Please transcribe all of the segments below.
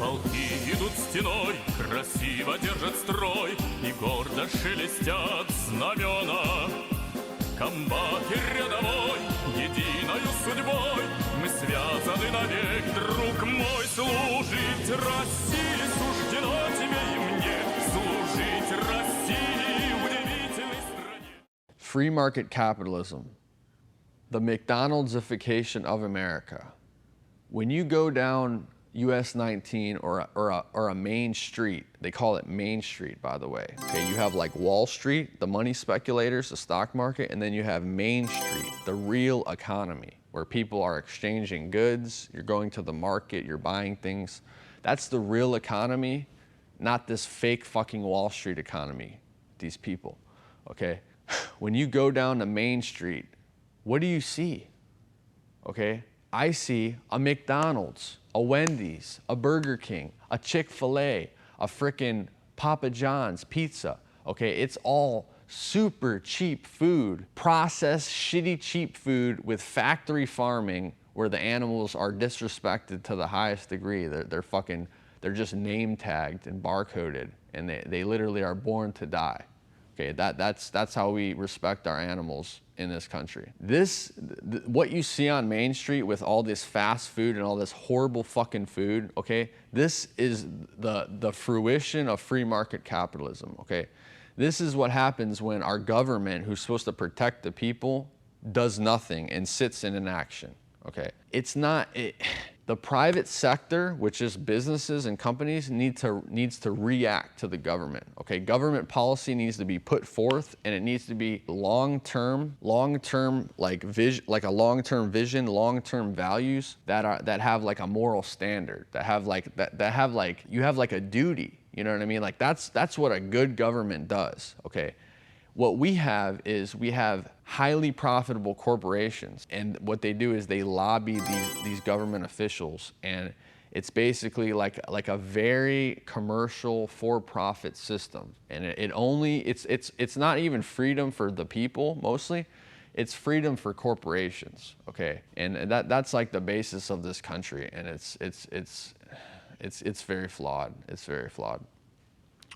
Полки идут стеной, красиво держат строй, и гордо шелестят знамена. Комбат и рядовой, единою судьбой, мы связаны навек, друг мой. Служить России суждено тебе и мне, служить России удивительной стране. Free market capitalism, the Mcdonaldsification of America. When you go down US 19 or a main street, they call it Main Street, by the way. Okay, you have like Wall Street, the money speculators, the stock market, and then you have Main Street, the real economy, where people are exchanging goods, you're going to the market, you're buying things. That's the real economy, not this fake fucking Wall Street economy, these people, okay? When you go down to Main Street, what do you see? Okay, I see a McDonald's, a Wendy's, a Burger King, a Chick-fil-A, a frickin' Papa John's pizza. Okay, it's all super cheap food, processed, shitty, cheap food with factory farming where the animals are disrespected to the highest degree. They're just name tagged and barcoded, and they literally are born to die. Okay, that's how we respect our animals in this country. What you see on Main Street with all this fast food and all this horrible fucking food, okay, this is the fruition of free market capitalism, okay? This is what happens when our government, who's supposed to protect the people, does nothing and sits in inaction, okay? The private sector, which is businesses and companies, needs to react to the government. Okay, government policy needs to be put forth, and it needs to be long-term like a long-term vision, long-term values that have like a moral standard, that have like you have like a duty. You know what I mean? Like that's what a good government does. Okay. What we have is highly profitable corporations, and what they do is they lobby these government officials, and it's basically like a very commercial for-profit system, and it's not even freedom for the people mostly, it's freedom for corporations, okay, and that's like the basis of this country, and it's very flawed. It's very flawed.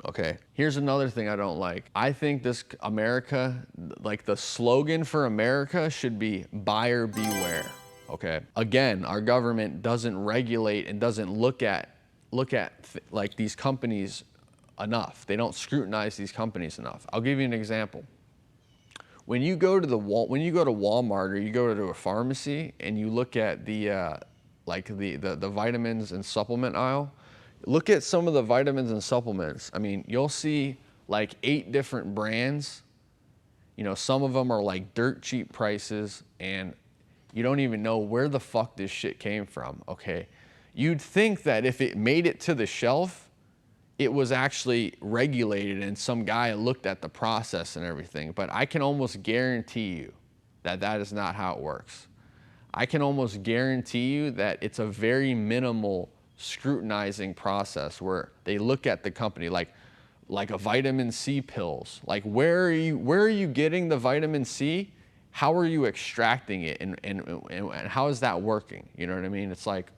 Okay, here's another thing I don't like. I think this America, like the slogan for America should be buyer beware, okay? Again, our government doesn't regulate and doesn't look at like these companies enough. They don't scrutinize these companies enough. I'll give you an example. When you go to Walmart or you go to a pharmacy and you look at the vitamins and supplement aisle, look at some of the vitamins and supplements. I mean, you'll see like 8 different brands. You know, some of them are like dirt cheap prices, and you don't even know where the fuck this shit came from, okay? You'd think that if it made it to the shelf, it was actually regulated and some guy looked at the process and everything, but I can almost guarantee you that that is not how it works. I can almost guarantee you that it's a very minimal scrutinizing process where they look at the company like a vitamin C pills. Like where are you getting the vitamin C? How are you extracting it, and how is that working? You know what I mean? It's like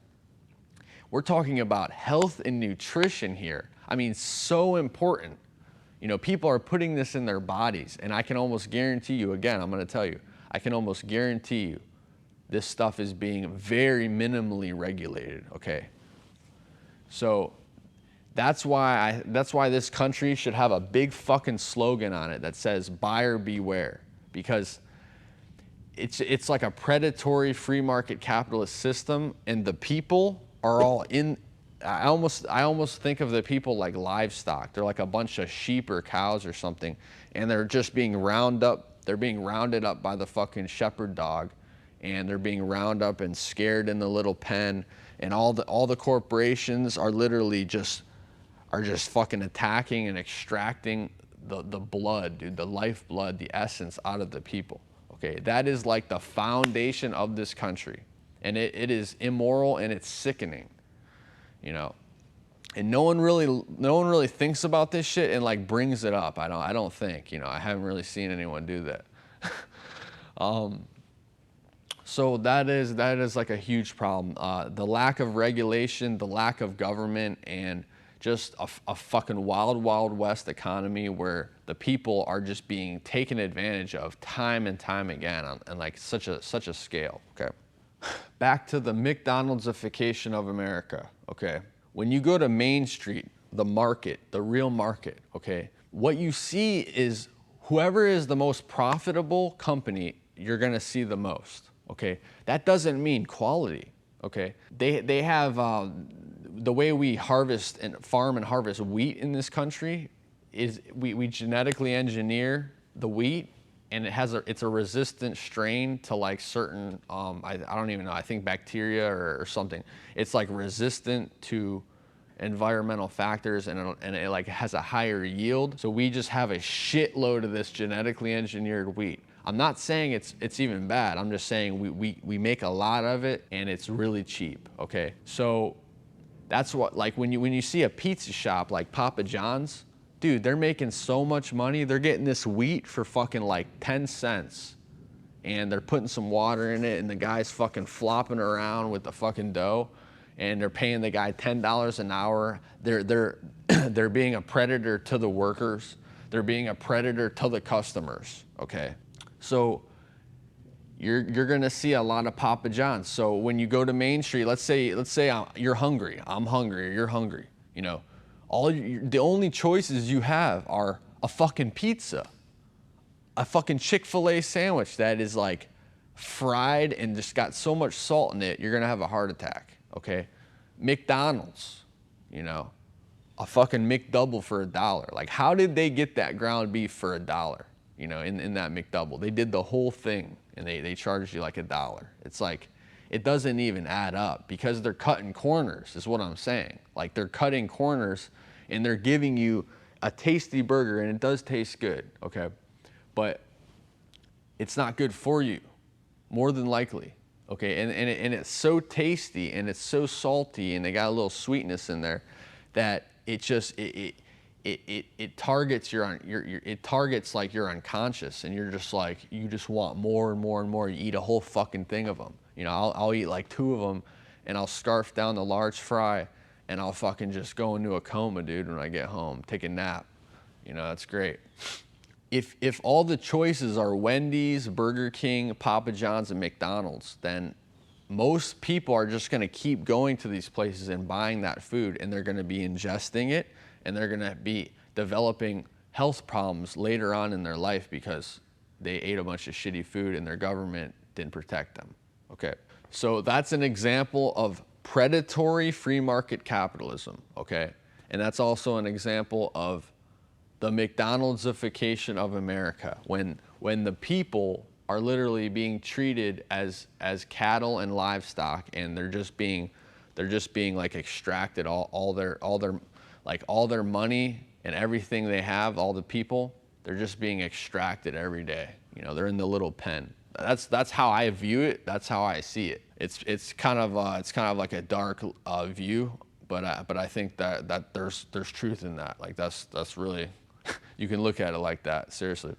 we're talking about health and nutrition here. I mean, so important. You know, people are putting this in their bodies, and I can almost guarantee you, again, I'm going to tell you, I can almost guarantee you this stuff is being very minimally regulated, okay? So that's why this country should have a big fucking slogan on it that says buyer beware, because it's like a predatory free market capitalist system, and the people are all in. I almost think of the people like livestock. They're like a bunch of sheep or cows or something, and they're just being rounded up. They're being rounded up by the fucking shepherd dog, and they're being rounded up and scared in the little pen. And all the corporations are literally just fucking attacking and extracting the blood, dude, the lifeblood, the essence out of the people. Okay, that is like the foundation of this country, and it is immoral and it's sickening, you know. And no one really thinks about this shit and like brings it up. I don't think, you know, I haven't really seen anyone do that. So that is like a huge problem. The lack of regulation, the lack of government, and just a fucking wild, wild west economy where the people are just being taken advantage of time and time again on like such a scale. Okay. Back to the Mcdonaldsification of America. Okay. When you go to Main Street, the market, the real market, okay, what you see is whoever is the most profitable company, you're gonna see the most. Okay, that doesn't mean quality. Okay, they have the way we harvest and farm and harvest wheat in this country is we genetically engineer the wheat, and it's a resistant strain to like certain I don't even know, I think bacteria or something. It's like resistant to environmental factors, and it like has a higher yield. So we just have a shitload of this genetically engineered wheat. I'm not saying it's even bad. I'm just saying we make a lot of it and it's really cheap. Okay, so that's what, like when you see a pizza shop like Papa John's, dude, they're making so much money. They're getting this wheat for fucking like 10 cents, and they're putting some water in it, and the guy's fucking flopping around with the fucking dough, and they're paying the guy $10 an hour. They're being a predator to the workers. They're being a predator to the customers. Okay, so you're gonna see a lot of Papa John's. So when you go to Main Street, let's say you're hungry, I'm hungry, or you're hungry. You know, the only choices you have are a fucking pizza, a fucking Chick-fil-A sandwich that is like fried and just got so much salt in it, you're gonna have a heart attack. Okay, McDonald's, you know, a fucking McDouble for $1. Like, how did they get that ground beef for $1? You know, in that McDouble, they did the whole thing, and they charged you like $1. It's like, it doesn't even add up because they're cutting corners, is what I'm saying. Like, they're cutting corners, and they're giving you a tasty burger, and it does taste good, okay, but it's not good for you, more than likely. Okay, and it's so tasty and it's so salty, and they got a little sweetness in there that it just it targets it targets like your unconscious, and you're just like, you just want more and more and more. You eat a whole fucking thing of them. You know, I'll eat like 2 of them, and I'll scarf down the large fry, and I'll fucking just go into a coma, dude, when I get home, take a nap. You know, that's great. If all the choices are Wendy's, Burger King, Papa John's, and McDonald's, then most people are just gonna keep going to these places and buying that food, and they're gonna be ingesting it, and they're gonna be developing health problems later on in their life because they ate a bunch of shitty food and their government didn't protect them. Okay, so that's an example of predatory free market capitalism, okay? And that's also an example of the Mcdonaldsification of America, when the people are literally being treated as cattle and livestock, and they're just being like extracted all their money and everything they have, all the people, they're just being extracted every day. You know, they're in the little pen. That's how I view it. That's how I see it. It's kind of like a dark view, but I think that there's truth in that. Like that's really, you can look at it like that, seriously.